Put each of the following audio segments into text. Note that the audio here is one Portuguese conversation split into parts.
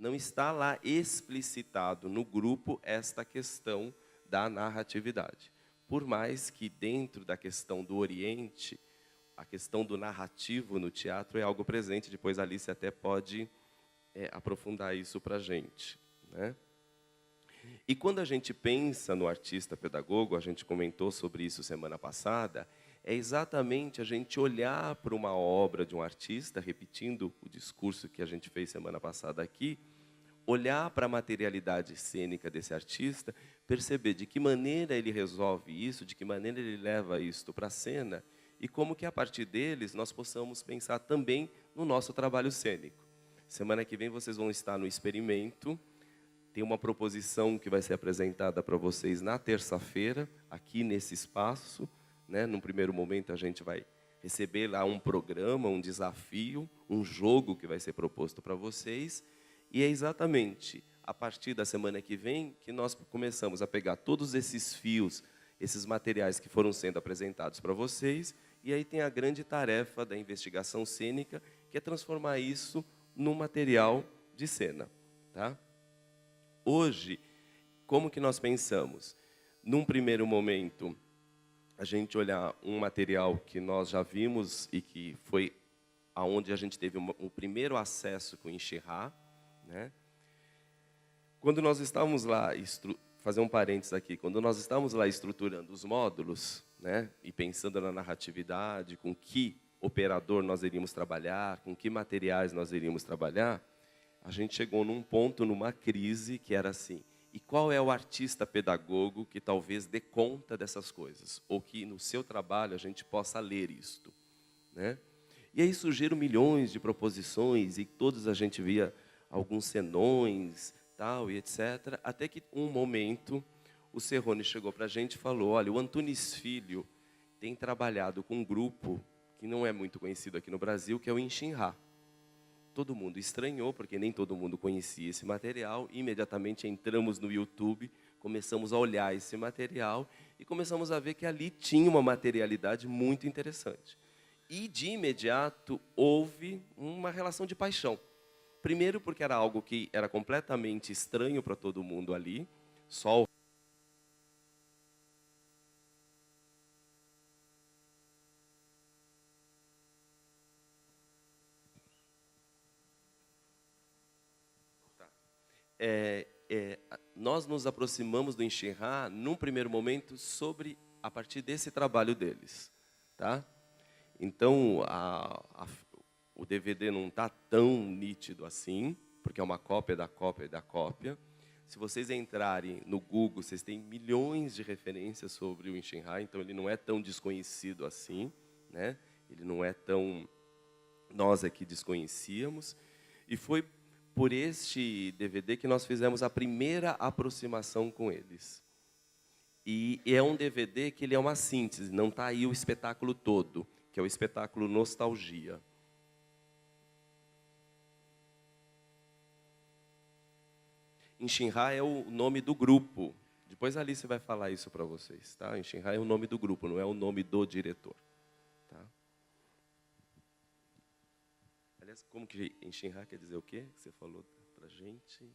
não está lá explicitado no grupo esta questão da narratividade. Por mais que dentro da questão do Oriente, a questão do narrativo no teatro é algo presente, depois a Alice até pode aprofundar isso para a gente, né? E quando a gente pensa no artista pedagogo, a gente comentou sobre isso semana passada, é exatamente a gente olhar para uma obra de um artista, repetindo o discurso que a gente fez semana passada aqui, olhar para a materialidade cênica desse artista, perceber de que maneira ele resolve isso, de que maneira ele leva isto para a cena, e como que a partir deles nós possamos pensar também no nosso trabalho cênico. Semana que vem vocês vão estar no experimento, tem uma proposição que vai ser apresentada para vocês na terça-feira, aqui nesse espaço, né? Num primeiro momento a gente vai receber lá um programa, um desafio, um jogo que vai ser proposto para vocês, e é exatamente a partir da semana que vem que nós começamos a pegar todos esses fios, esses materiais que foram sendo apresentados para vocês, e aí tem a grande tarefa da investigação cênica, que é transformar isso num material de cena, tá? Hoje, como que nós pensamos? Num primeiro momento, a gente olhar um material que nós já vimos e que foi aonde a gente teve um primeiro acesso com o Inxirrá, né? Quando nós estávamos lá, fazer um parênteses aqui, quando nós estávamos lá estruturando os módulos, né, e pensando na narratividade, com que operador nós iríamos trabalhar, com que materiais nós iríamos trabalhar, a gente chegou num ponto, numa crise, que era assim, e qual é o artista pedagogo que talvez dê conta dessas coisas? Ou que no seu trabalho a gente possa ler isto, né? E aí surgiram milhões de proposições, e todos a gente via alguns senões, tal, e etc. Até que um momento, o Serrone chegou para a gente e falou, olha, o Antunes Filho tem trabalhado com um grupo que não é muito conhecido aqui no Brasil, que é o Inxinrá. Todo mundo estranhou, porque nem todo mundo conhecia esse material. Imediatamente entramos no YouTube, começamos a olhar esse material e começamos a ver que ali tinha uma materialidade muito interessante. E, de imediato, houve uma relação de paixão. Primeiro, porque era algo que era completamente estranho para todo mundo ali, só o nós nos aproximamos do Inxirrá, num primeiro momento, a partir desse trabalho deles, tá? Então, o DVD não está tão nítido assim, porque é uma cópia da cópia da cópia. Se vocês entrarem no Google, vocês têm milhões de referências sobre o Inxirrá, então ele não é tão desconhecido assim, né? Ele não é tão... Nós aqui desconhecíamos. E foi por este DVD que nós fizemos a primeira aproximação com eles. E é um DVD que ele é uma síntese, não está aí o espetáculo todo, que é o espetáculo Nostalgia. Inxinrá é o nome do grupo. Depois a Alice vai falar isso para vocês, tá? Inxinrá é o nome do grupo, não é o nome do diretor. Tá? Aliás, como que Inxinrá quer dizer o quê? Que você falou para a gente?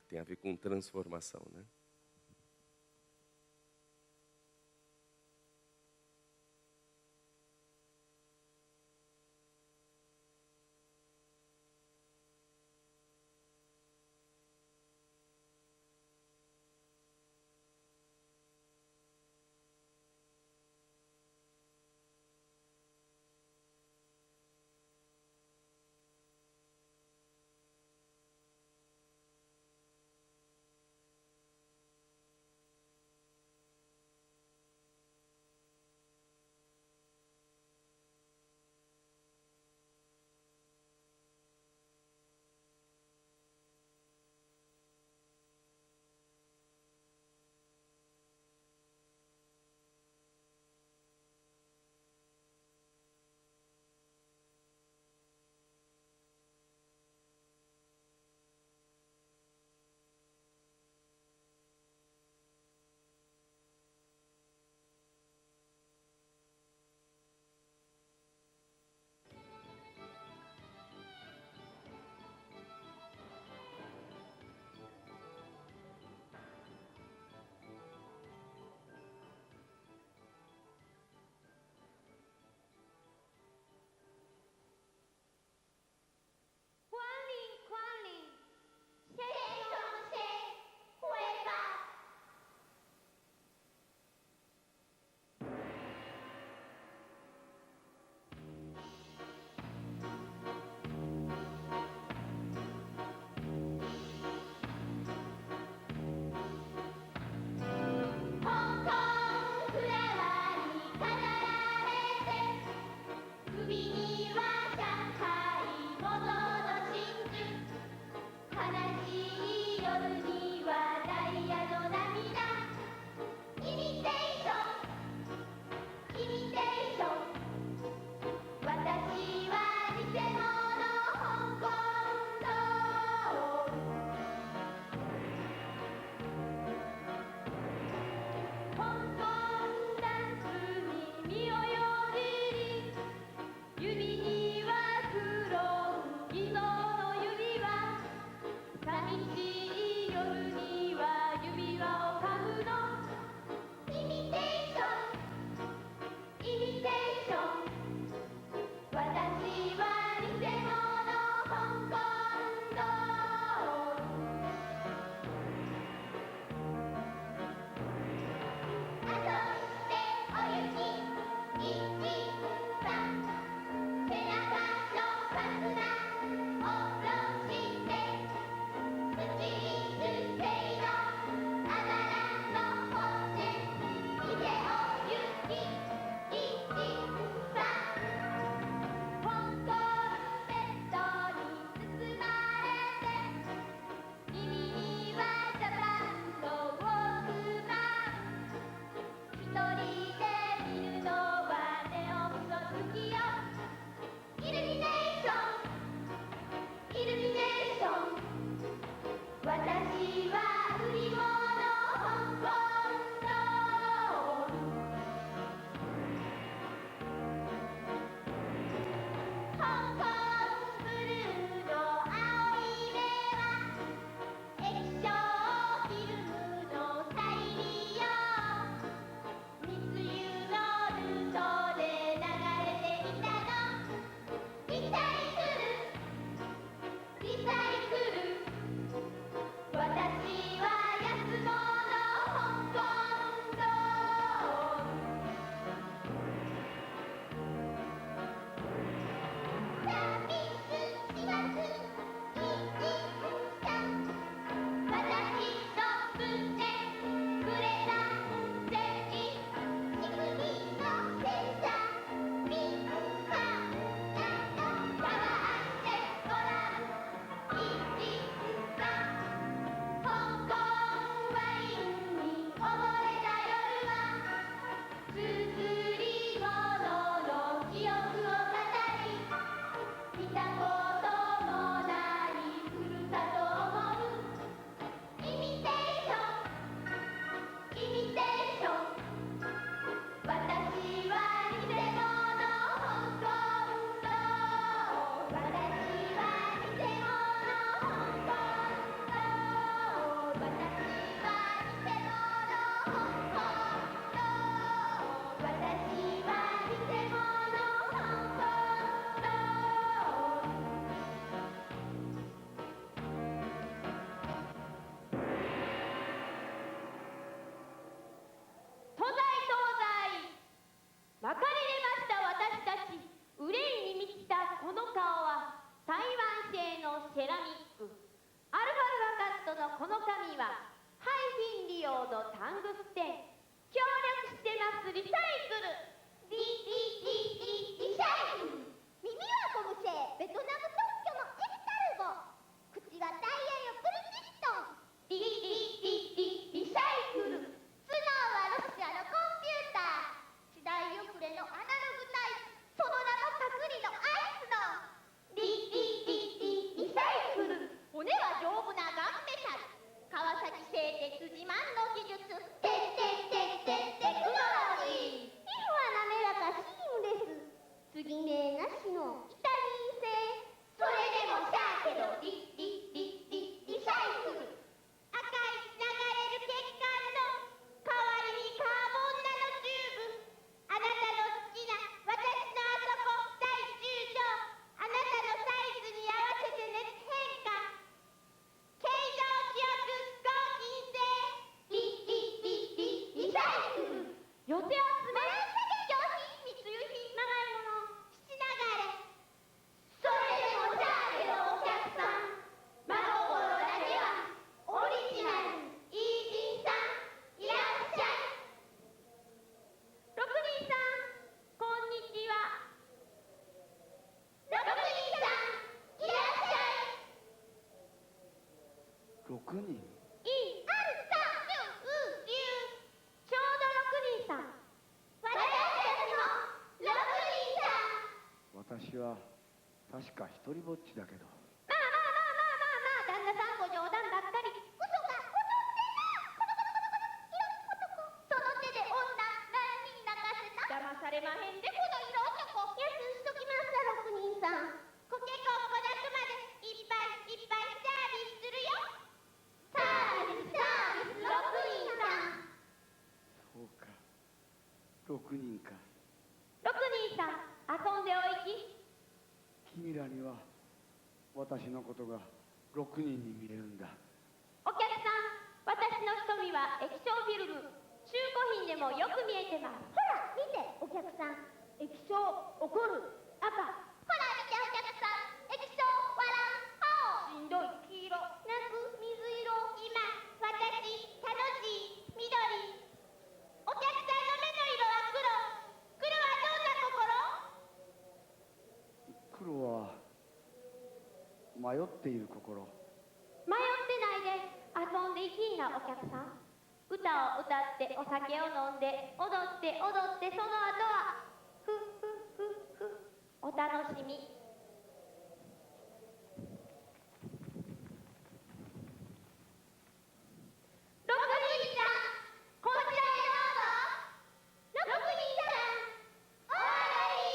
Tem a ver com transformação, né? セラミック。アルファルファカットのこの紙はハイフィンリオードタングステン。協力してますリサイクル。リサイクル。耳はゴム製ベトナム特許のエクタルゴ。口はダイヤよブリヂストン。リサイクル。頭脳はロシアのコンピューター。時代遅れのアナログタイプ。その名もパクリのアイスの。リサイクル。骨は丈夫なガンメタル。川崎製鉄自慢の技術。テクノロジー。皮膚は滑らかシームレス。継ぎ目なしのイタリー製。それでもシャーけどリサイクル。赤い流れる血管の代わりにカーボンナノチューブ。あなたの好きな私のあそこ第10条。あなたのサイズに合わせて熱変化。形状記憶合金性。リサイクル。寄せ集め上品密輸品まがいもの質流れ。それでもじゃあけどお客さん真心だけはオリジナル。イージンさんいらっしゃい。六人さんこんにちは。六人さんいらっしゃい。6人。いあるさうじゅう。ちょうど6人さん。私たちも6人さん。私は確か一人ぼっちだけど。まあ旦那さんご冗談ばっかり。嘘がこの手な。その手で女何人泣かせた。騙されまへんでこの色男。安しときますわ6人さん。コケコッコ泣くまでいっぱいサービスするよ。サービス6人さん。そうか、6人か。6人さん遊んでおいき。君らには私のことが6人に見えるんだ。お客さん、私の瞳は液晶フィルム。中古品でもよく見えてます。ほら見てお客さん。液晶怒る赤。ほら見てお客さん。液晶笑う青。しんどい黄色。泣く水色。今私楽しい緑。お客さんの目の色は黒。黒はどんな心？黒は迷っている心。迷ってないで遊んでいきなお客さん。歌を歌ってお酒を飲んで踊ってその後はふお楽しみ。6人さんこちらへどうぞ。6人さんお上がり。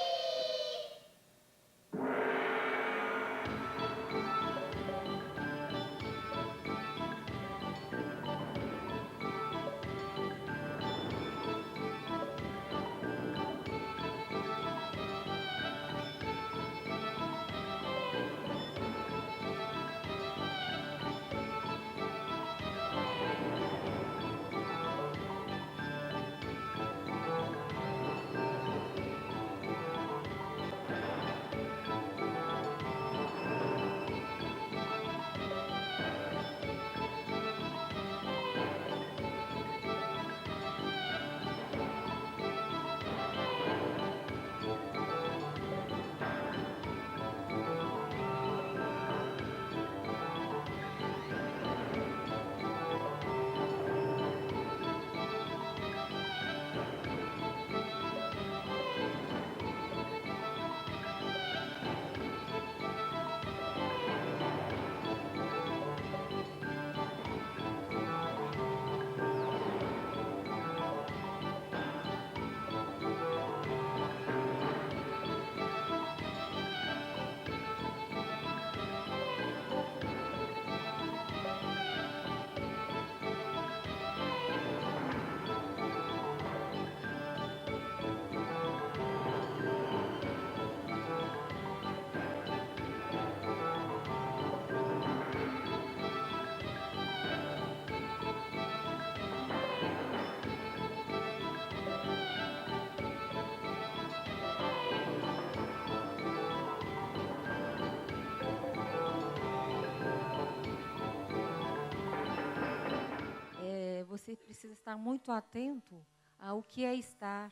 precisa estar muito atento ao que é estar,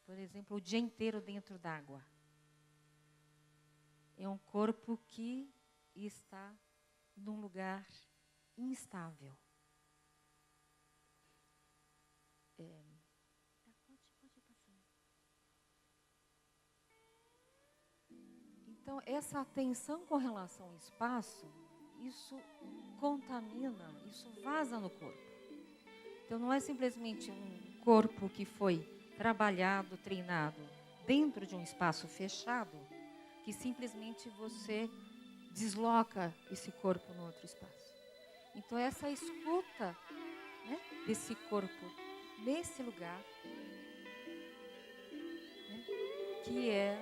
por exemplo, o dia inteiro dentro d'água. É um corpo que está num lugar instável. Então, essa atenção com relação ao espaço, isso contamina, isso vaza no corpo. Então, não é simplesmente um corpo que foi trabalhado, treinado dentro de um espaço fechado, que simplesmente você desloca esse corpo no outro espaço. Então, essa escuta, né, desse corpo nesse lugar, né, que é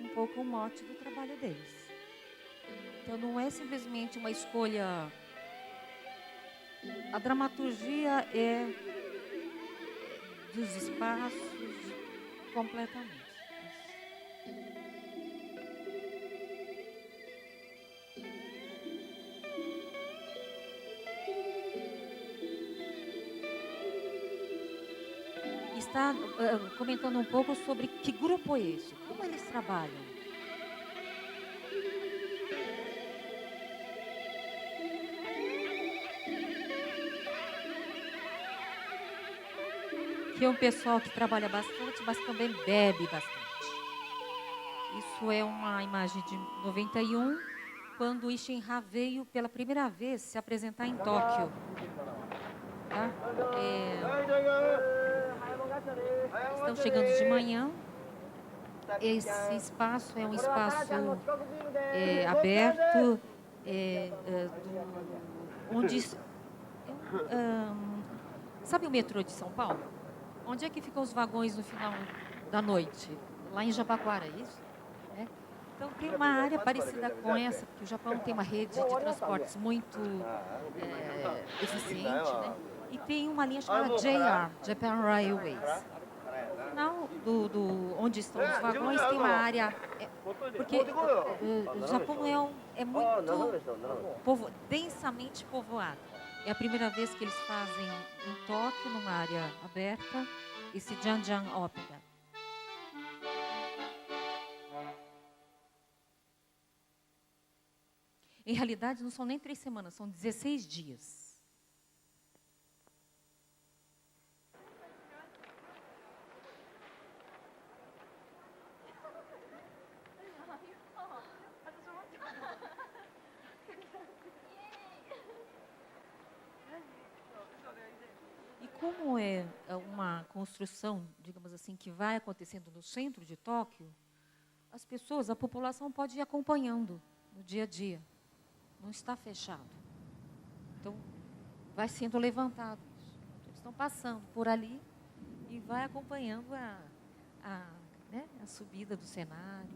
um pouco o mote do trabalho deles. Então, não é simplesmente uma escolha. A dramaturgia é dos espaços completamente. Está comentando um pouco sobre que grupo é esse, como eles trabalham. Que é um pessoal que trabalha bastante, mas também bebe bastante. Isso é uma imagem de 91, quando o Isshin-ha veio pela primeira vez se apresentar em Tóquio. Tá? Estão chegando de manhã. Esse espaço é um espaço aberto, onde... sabe o metrô de São Paulo? Onde é que ficam os vagões no final da noite? Lá em Jabaquara, é isso? É. Então, tem uma área parecida com essa, porque o Japão tem uma rede de transportes muito eficiente, né? E tem uma linha chamada JR, Japan Railways. No final onde estão os vagões tem uma área... porque o Japão é muito densamente povoado. É a primeira vez que eles fazem em Tóquio, numa área aberta, esse Janjan Opera. Em realidade, não são nem 3 semanas, são 16 dias. E como é uma construção, digamos assim, que vai acontecendo no centro de Tóquio, as pessoas, a população pode ir acompanhando no dia a dia. Não está fechado. Então, vai sendo levantado. Eles estão passando por ali e vai acompanhando a subida do cenário.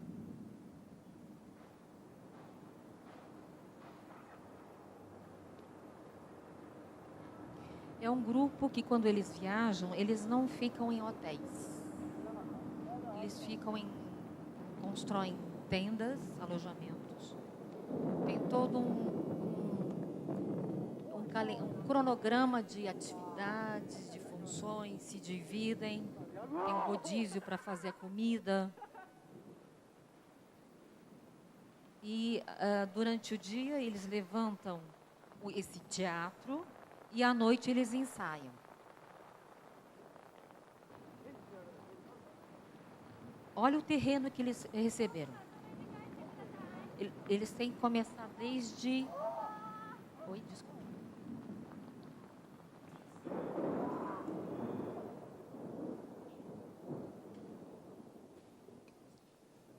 É um grupo que, quando eles viajam, eles não ficam em hotéis. Eles constroem tendas, alojamentos. Tem todo um cronograma de atividades, de funções, se dividem. Tem um rodízio para fazer a comida. E durante o dia eles levantam esse teatro e à noite eles ensaiam. Olha o terreno que eles receberam. Eles têm que começar desde... Oi, desculpa.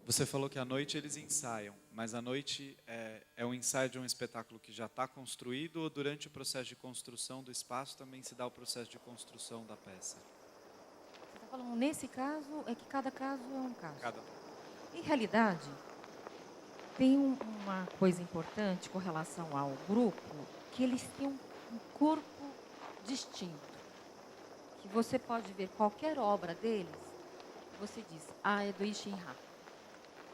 Você falou que à noite eles ensaiam, mas à noite é um ensaio de um espetáculo que já está construído, ou durante o processo de construção do espaço também se dá o processo de construção da peça? Você está falando, nesse caso, é que cada caso é um caso. Cada... Em realidade, tem uma coisa importante com relação ao grupo, que eles têm um corpo distinto. Que você pode ver qualquer obra deles, você diz, é do Isshin-ha.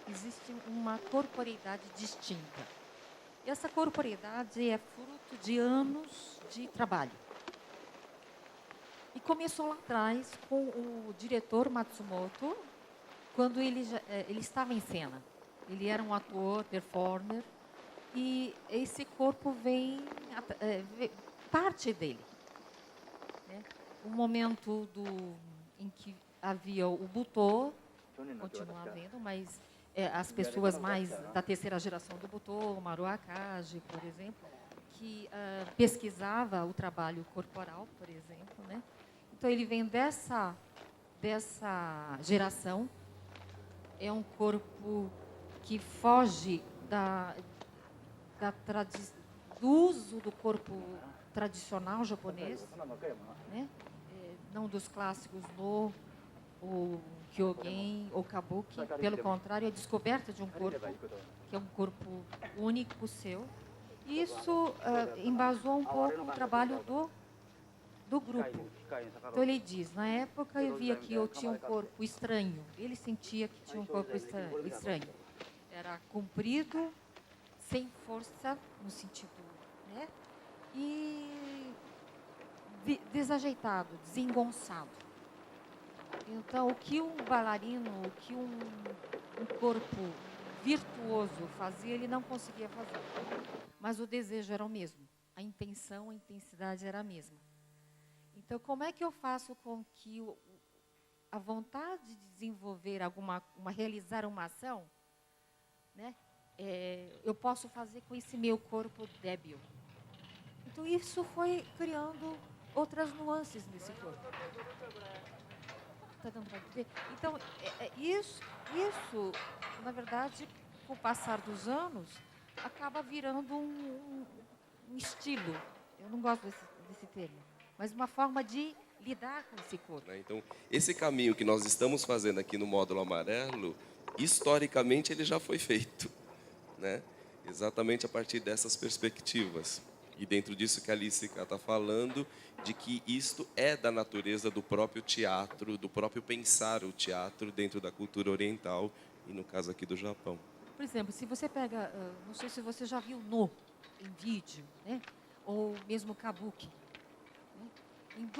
Existe uma corporeidade distinta. E essa corporeidade é fruto de anos de trabalho. E começou lá atrás com o diretor Matsumoto, quando ele estava em cena. Ele era um ator, performer, e esse corpo vem parte dele. Né? O momento em que havia o Butô, continua havendo, mas as pessoas mais da terceira geração do Butô, o Maru Akagi, por exemplo, que pesquisava o trabalho corporal, por exemplo. Né? Então, ele vem dessa geração. É um corpo que foge do uso do corpo tradicional japonês, né? Não dos clássicos no, ou Kyogen ou Kabuki. Pelo contrário, é a descoberta de um corpo, que é um corpo único seu. E isso embasou um pouco o trabalho do grupo. Então, ele diz, na época eu via que eu tinha um corpo estranho. Ele sentia que tinha um corpo estranho. Era comprido, sem força, no sentido, né? E desajeitado, desengonçado. Então, o que um bailarino, o que um corpo virtuoso fazia, ele não conseguia fazer. Mas o desejo era o mesmo. A intenção, a intensidade era a mesma. Então, como é que eu faço com que a vontade de desenvolver realizar uma ação, né, eu posso fazer com esse meu corpo débil? Então, isso foi criando outras nuances nesse corpo. Está dando para entender? Então, isso, na verdade, com o passar dos anos, acaba virando um estilo. Eu não gosto desse termo. Mas uma forma de lidar com esse corpo. Então, esse caminho que nós estamos fazendo aqui no módulo amarelo, historicamente ele já foi feito, né? Exatamente a partir dessas perspectivas. E dentro disso que a Alice está falando, de que isto é da natureza do próprio teatro, do próprio pensar o teatro dentro da cultura oriental, e no caso aqui do Japão. Por exemplo, se você pega, não sei se você já viu No em vídeo, né? Ou mesmo Kabuki. Em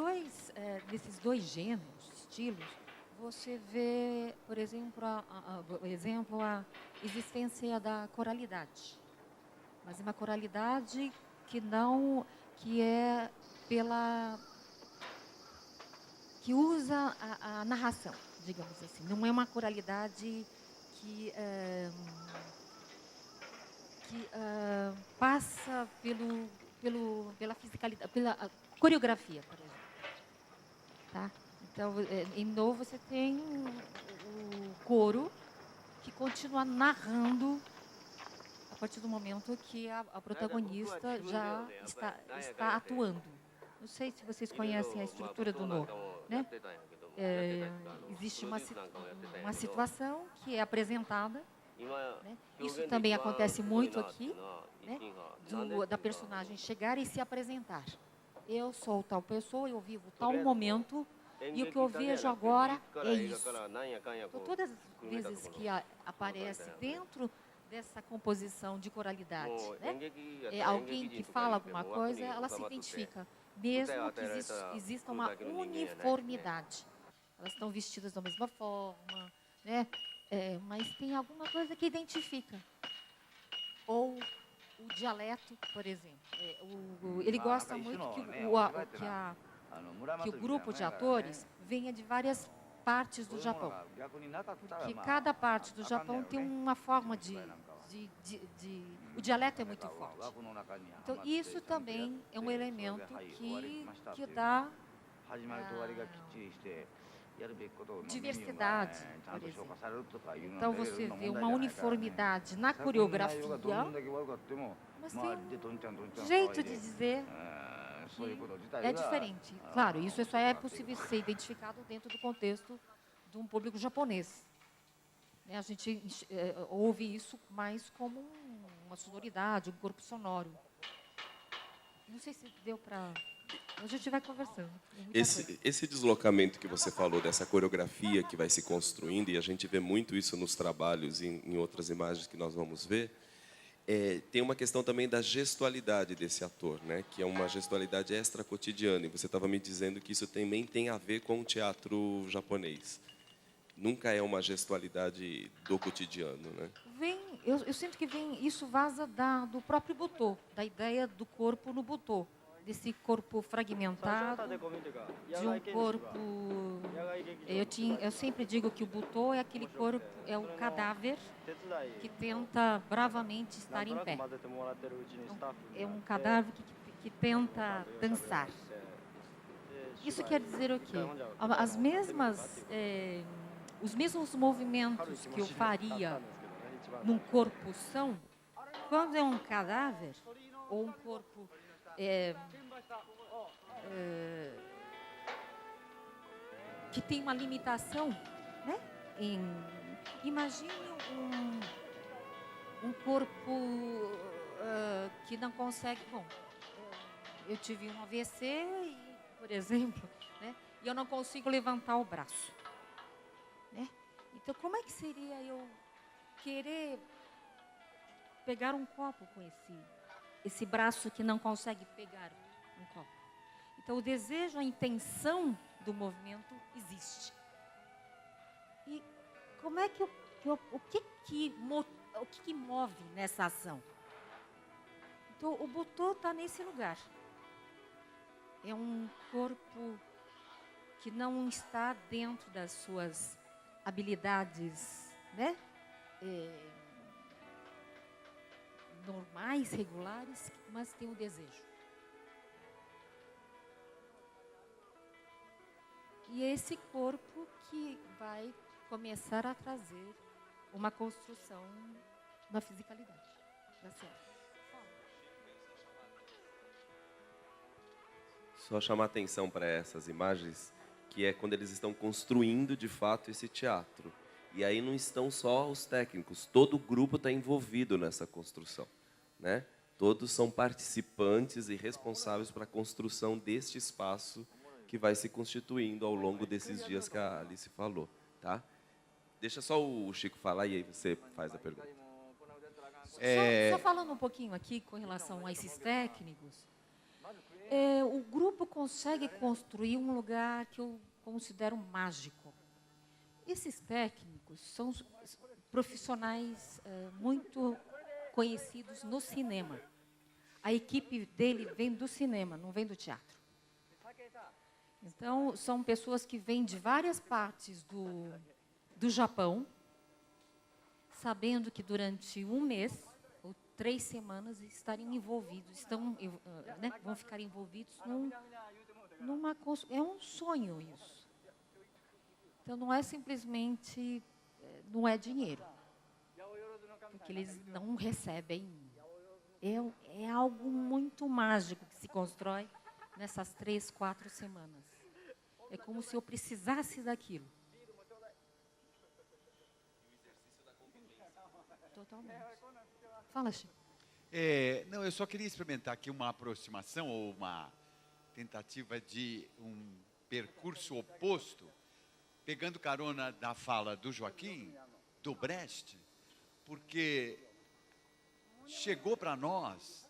desses dois gêneros, estilos, você vê, por exemplo, a existência da coralidade. Mas é uma coralidade que usa a narração, digamos assim. Não é uma coralidade que passa pela fisicalidade, pela coreografia, por exemplo. Tá? Então, em No você tem o coro que continua narrando a partir do momento que a protagonista já está atuando. Não sei se vocês conhecem a estrutura do No. Né? Existe uma situação que é apresentada. Né? Isso também acontece muito aqui, né? Da personagem chegar e se apresentar. Eu sou tal pessoa, eu vivo tal momento, e o que eu vejo agora é isso. Então, todas as vezes que aparece dentro dessa composição de coralidade, né? Alguém que fala alguma coisa, ela se identifica, mesmo que exista uma uniformidade. Elas estão vestidas da mesma forma, né? Mas tem alguma coisa que identifica. Ou o dialeto, por exemplo. Ele gosta muito que o grupo de atores venha de várias partes do Japão. Porque cada parte do Japão tem uma forma o dialeto é muito forte. Então, isso também é um elemento que dá diversidade, por exemplo. Então, você vê uma uniformidade na coreografia, mas tem um jeito de dizer que é diferente. Claro, isso só é possível ser identificado dentro do contexto de um público japonês. A gente ouve isso mais como uma sonoridade, um corpo sonoro. Não sei se deu para... A gente vai conversando. Esse deslocamento que você falou, dessa coreografia que vai se construindo, e a gente vê muito isso nos trabalhos e em outras imagens que nós vamos ver, Tem uma questão também da gestualidade desse ator, né? Que é uma gestualidade extra-cotidiana. E você estava me dizendo que isso também tem a ver com o teatro japonês. Nunca é uma gestualidade do cotidiano, né? Eu sinto que isso vaza do próprio Butô, da ideia do corpo no Butô, desse corpo fragmentado, de um corpo... Eu sempre digo que o Butô é aquele corpo, é o cadáver que tenta bravamente estar em pé. É um cadáver que tenta dançar. Isso quer dizer o quê? Os mesmos movimentos que eu faria num corpo são, quando é um cadáver, ou um corpo que tem uma limitação, né? Imagine um corpo que não consegue... Bom, eu tive um AVC, por exemplo, né? E eu não consigo levantar o braço. Né? Então, como é que seria eu querer pegar um copo com esse braço que não consegue pegar um copo? Então, o desejo, a intenção do movimento existe. E como é que o que move nessa ação? Então, o Butô está nesse lugar. É um corpo que não está dentro das suas habilidades, né? Normais, regulares, mas tem o desejo. E é esse corpo que vai começar a trazer uma construção na fisicalidade. Tá certo? Só chamar atenção para essas imagens, que é quando eles estão construindo de fato esse teatro. E aí não estão só os técnicos, todo o grupo está envolvido nessa construção, né? Todos são participantes e responsáveis para a construção deste espaço que vai se constituindo ao longo desses dias que a Alice falou, tá? Deixa só o Chico falar e aí você faz a pergunta. Só falando um pouquinho aqui com relação a esses técnicos, o grupo consegue construir um lugar que eu considero mágico. Esses técnicos são profissionais muito conhecidos no cinema. A equipe dele vem do cinema, não vem do teatro. Então, são pessoas que vêm de várias partes do Japão, sabendo que durante um mês ou 3 semanas estariam envolvidos, né, vão ficar envolvidos é um sonho isso. Então, não é simplesmente, não é dinheiro, porque eles não recebem. É algo muito mágico que se constrói nessas 3, 4 semanas. É como se eu precisasse daquilo. Totalmente. Fala, Chico. Não, eu só queria experimentar aqui uma aproximação ou uma tentativa de um percurso oposto, pegando carona da fala do Joaquim, do Brecht, porque chegou para nós,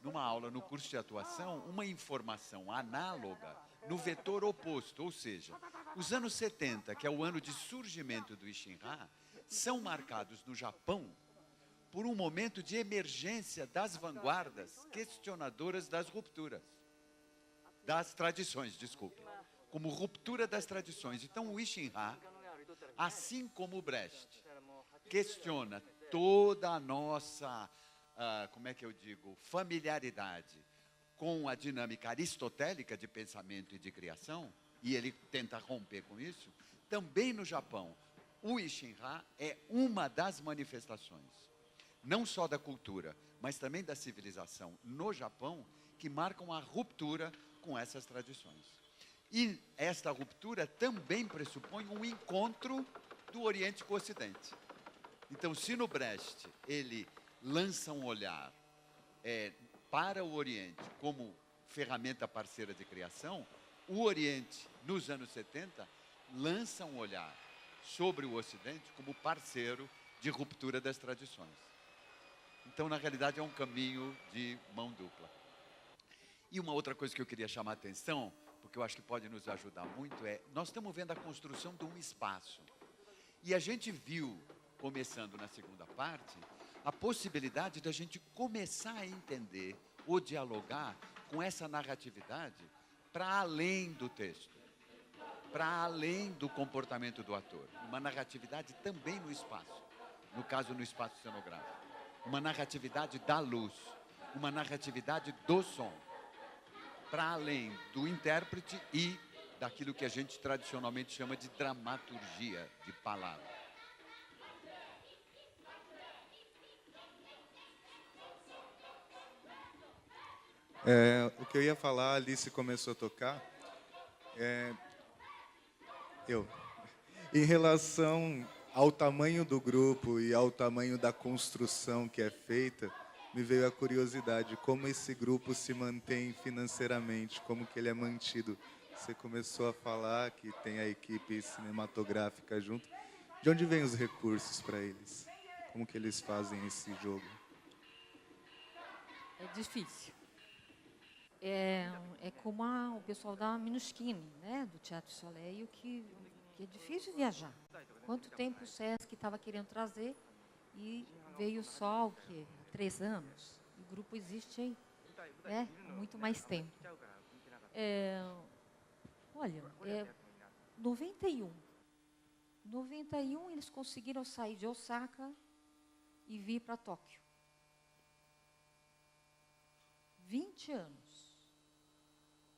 numa aula no curso de atuação, uma informação análoga no vetor oposto, ou seja, os anos 70, que é o ano de surgimento do Isshin-Ha, são marcados no Japão por um momento de emergência das vanguardas questionadoras das tradições, desculpe, como ruptura das tradições. Então, o Isshin-Ha, assim como o Brecht, questiona toda a nossa, familiaridade com a dinâmica aristotélica de pensamento e de criação, e ele tenta romper com isso. Também no Japão, o Isshin-Ha é uma das manifestações, não só da cultura, mas também da civilização no Japão, que marcam a ruptura com essas tradições. E esta ruptura também pressupõe um encontro do Oriente com o Ocidente. Então, se no Brecht ele lança um olhar para o Oriente como ferramenta parceira de criação, o Oriente, nos anos 70, lança um olhar sobre o Ocidente como parceiro de ruptura das tradições. Então, na realidade, é um caminho de mão dupla. E uma outra coisa que eu queria chamar a atenção, porque eu acho que pode nos ajudar muito, é nós estamos vendo a construção de um espaço. E a gente viu, começando na segunda parte, a possibilidade da gente começar a entender ou dialogar com essa narratividade para além do texto, para além do comportamento do ator. Uma narratividade também no espaço, no caso no espaço cenográfico. Uma narratividade da luz, uma narratividade do som, para além do intérprete e daquilo que a gente tradicionalmente chama de dramaturgia de palavra. O que eu ia falar, a Alice começou a tocar, em relação ao tamanho do grupo e ao tamanho da construção que é feita, me veio a curiosidade, como esse grupo se mantém financeiramente, como que ele é mantido. Você começou a falar que tem a equipe cinematográfica junto. De onde vêm os recursos para eles? Como que eles fazem esse jogo? É difícil. É como o pessoal da Minuschini, né, do Teatro Soleil, que é difícil viajar. Quanto tempo o Sesc estava querendo trazer e veio só o quê? 3 anos. O grupo existe aí, né, há muito mais tempo. 91 eles conseguiram sair de Osaka e vir para Tóquio. 20 anos,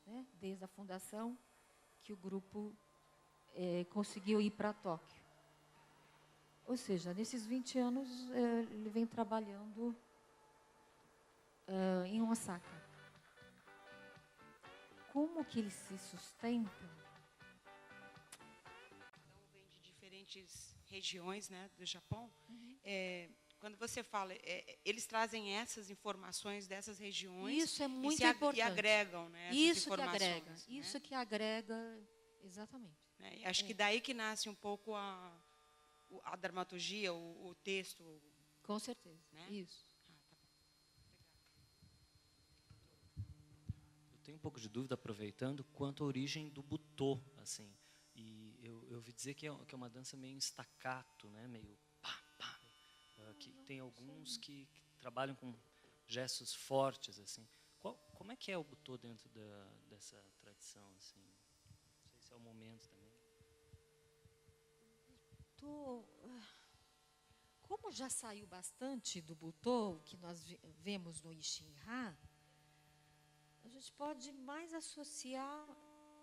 né, desde a fundação que o grupo conseguiu ir para Tóquio. Ou seja, nesses 20 anos ele vem trabalhando em Osaka. Como que eles se sustentam? Então, vem de diferentes regiões, né, do Japão. Quando você fala, eles trazem essas informações dessas regiões. Isso é muito importante. E agregam, né, essas isso informações. Que agrega, né? isso que agrega, exatamente. Né, e acho que daí que nasce um pouco a dramaturgia, o texto. Com certeza, né? Isso. Tá bom. Eu tenho um pouco de dúvida, aproveitando, quanto à origem do butô, assim. E eu ouvi dizer que é uma dança meio staccato, né? Meio pá, pá. Que tem alguns que trabalham com gestos fortes, assim. Como é que é o butô dentro dessa tradição, assim? Não sei se é o momento também. Como já saiu bastante do butô, que nós vemos no Ishinha, a gente pode mais associar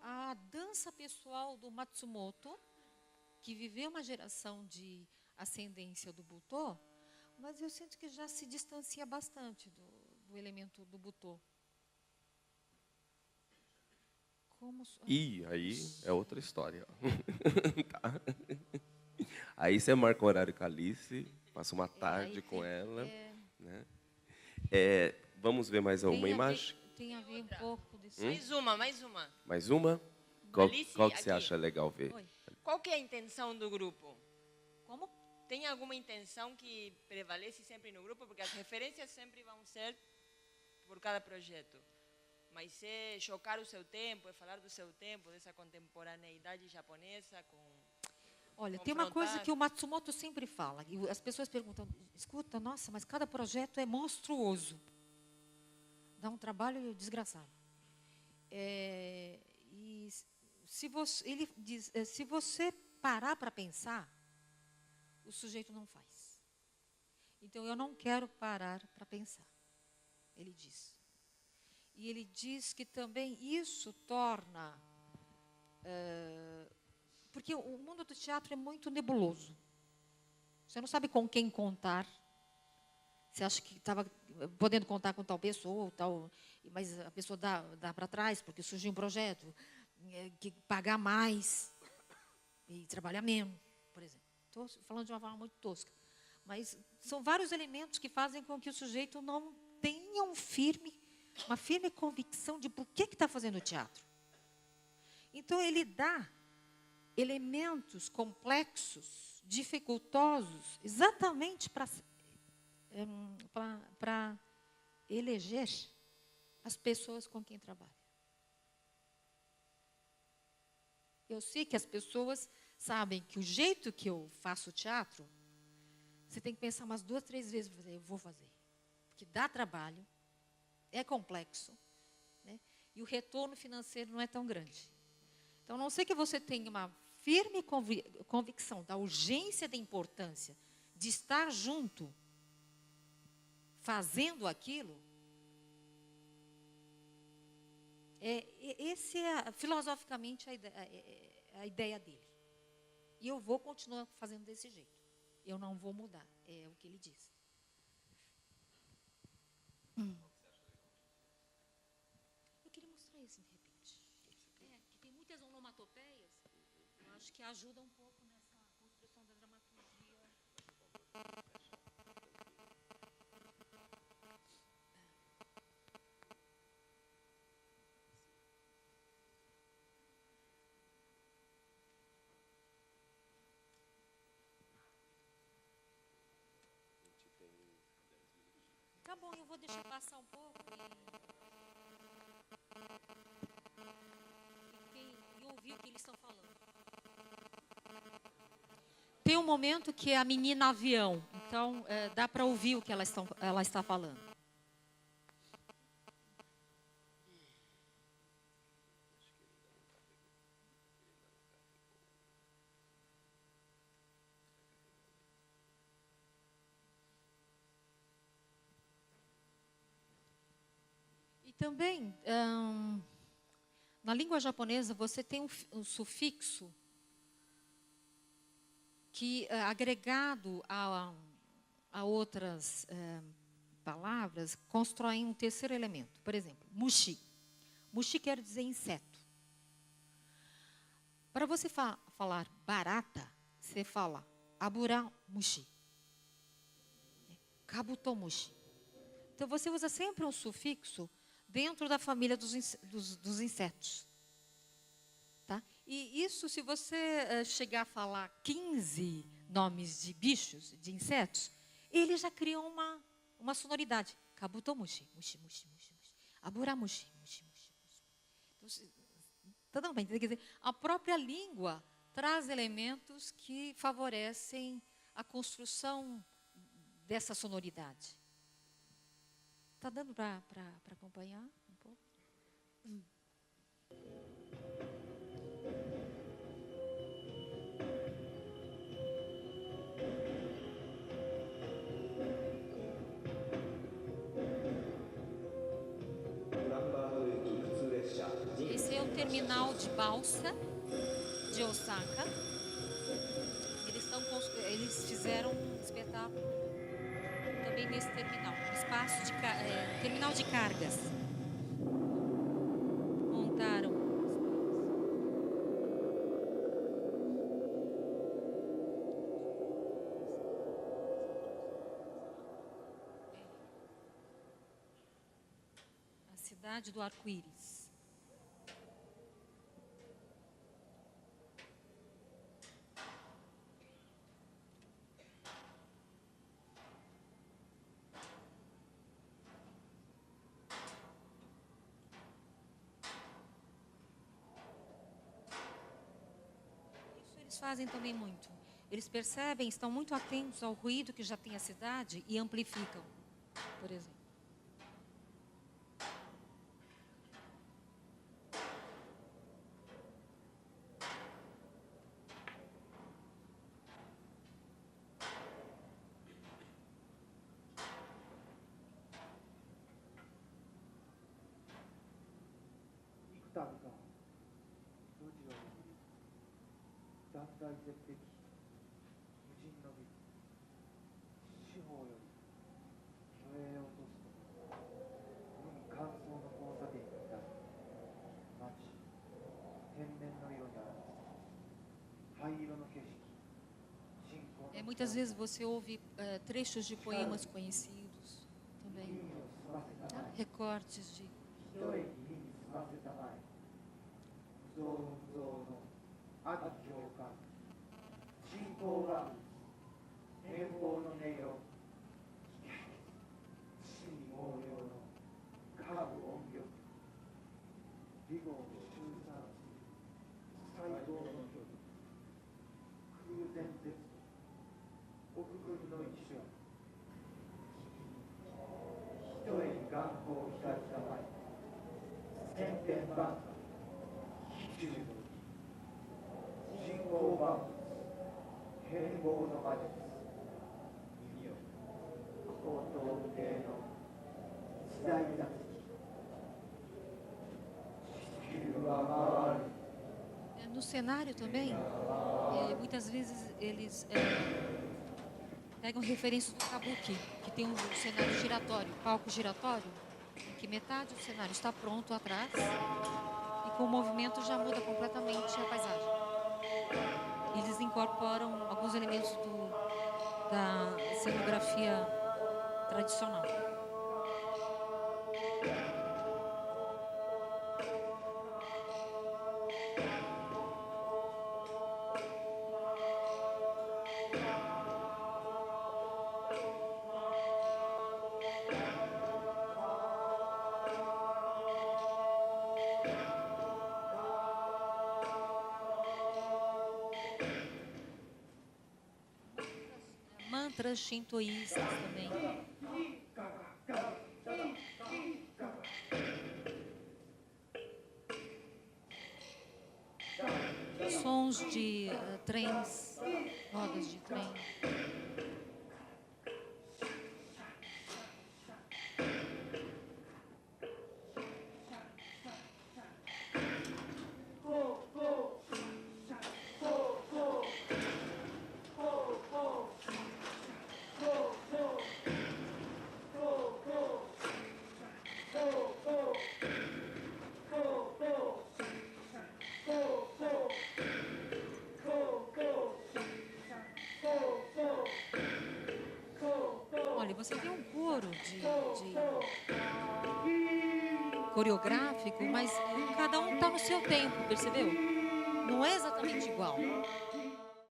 a dança pessoal do Matsumoto, que viveu uma geração de ascendência do butô, mas eu sinto que já se distancia bastante do elemento do butô. E aí é outra história. Tá. Aí você marca o horário com a Alice, passa uma tarde com ela. Né? Vamos ver mais uma imagem? Tem a ver um pouco desse... Mais uma. Mais uma? Qual Alice, que você aqui. acha legal ver? Oi. Qual que é a intenção do grupo? Como? Tem alguma intenção que prevalece sempre no grupo? Porque as referências sempre vão ser por cada projeto. Mas é chocar o seu tempo, é falar do seu tempo, dessa contemporaneidade japonesa com... Olha, tem uma coisa que o Matsumoto sempre fala, e as pessoas perguntam, escuta, nossa, mas cada projeto é monstruoso. Dá um trabalho desgraçado. E ele diz, se você parar para pensar, o sujeito não faz. Então, eu não quero parar para pensar, ele diz. E ele diz que também isso torna... porque o mundo do teatro é muito nebuloso. Você não sabe com quem contar. Você acha que estava podendo contar com tal pessoa, ou tal, mas a pessoa dá para trás, porque surgiu um projeto que pagar mais e trabalhar menos, por exemplo. Estou falando de uma forma muito tosca. Mas são vários elementos que fazem com que o sujeito não tenha uma firme convicção de por que está fazendo teatro. Então, ele dá elementos complexos, dificultosos, exatamente para para eleger as pessoas com quem trabalha. Eu sei que as pessoas sabem que o jeito que eu faço teatro, você tem que pensar umas 2, 3 vezes para fazer. Eu vou fazer. Porque dá trabalho, é complexo, né? E o retorno financeiro não é tão grande. Então, a não ser que você tenha uma firme convicção da urgência, da importância de estar junto, fazendo aquilo, esse é, filosoficamente, a ideia dele. E eu vou continuar fazendo desse jeito. Eu não vou mudar. É o que ele diz. Eu queria mostrar isso, de repente. Que tem muitas onomatopeias, eu acho que ajuda um pouco nessa construção da dramaturgia. Tá bom, eu vou deixar passar um pouco e ouvir o que eles estão falando. Tem um momento que é a menina avião, então dá para ouvir o que ela está falando. E também, na língua japonesa, você tem um sufixo que, agregado a outras palavras, constroem um terceiro elemento. Por exemplo, mushi. Mushi quer dizer inseto. Para você falar barata, você fala aburamushi, kabutomushi. Então, você usa sempre um sufixo dentro da família dos insetos. Tá? E isso, se você chegar a falar 15 nomes de bichos, de insetos, ele já cria uma sonoridade. Kabutomushi, mushi, mushi, mushi, mushi. Aburamushi, mushi, mushi, mushi. Então, quer dizer, a própria língua traz elementos que favorecem a construção dessa sonoridade. Está dando para acompanhar um pouco? Esse é o terminal de balsa de Osaka. Eles fizeram um espetáculo também nesse terminal, espaço de terminal de cargas. Montaram. A cidade do arco-íris. Eles fazem também muito. Eles percebem, estão muito atentos ao ruído que já tem a cidade e amplificam, por exemplo. Muitas vezes você ouve trechos de poemas conhecidos também, tá? Recortes de... 観光ひたちなまい千変万化地図の人工万物変貌の魔術見よ高等無形の時代だ地球は回る No cenário também, muitas vezes eles pegam referências do kabuki, que tem um cenário giratório, palco giratório, em que metade do cenário está pronto atrás e com o movimento já muda completamente a paisagem. Eles incorporam alguns elementos da cenografia tradicional. Mantras shintoístas também. Sons de trens, rodas de trem. Olha, você tem um coro de coreográfico, mas cada um está no seu tempo, percebeu? Não é exatamente igual.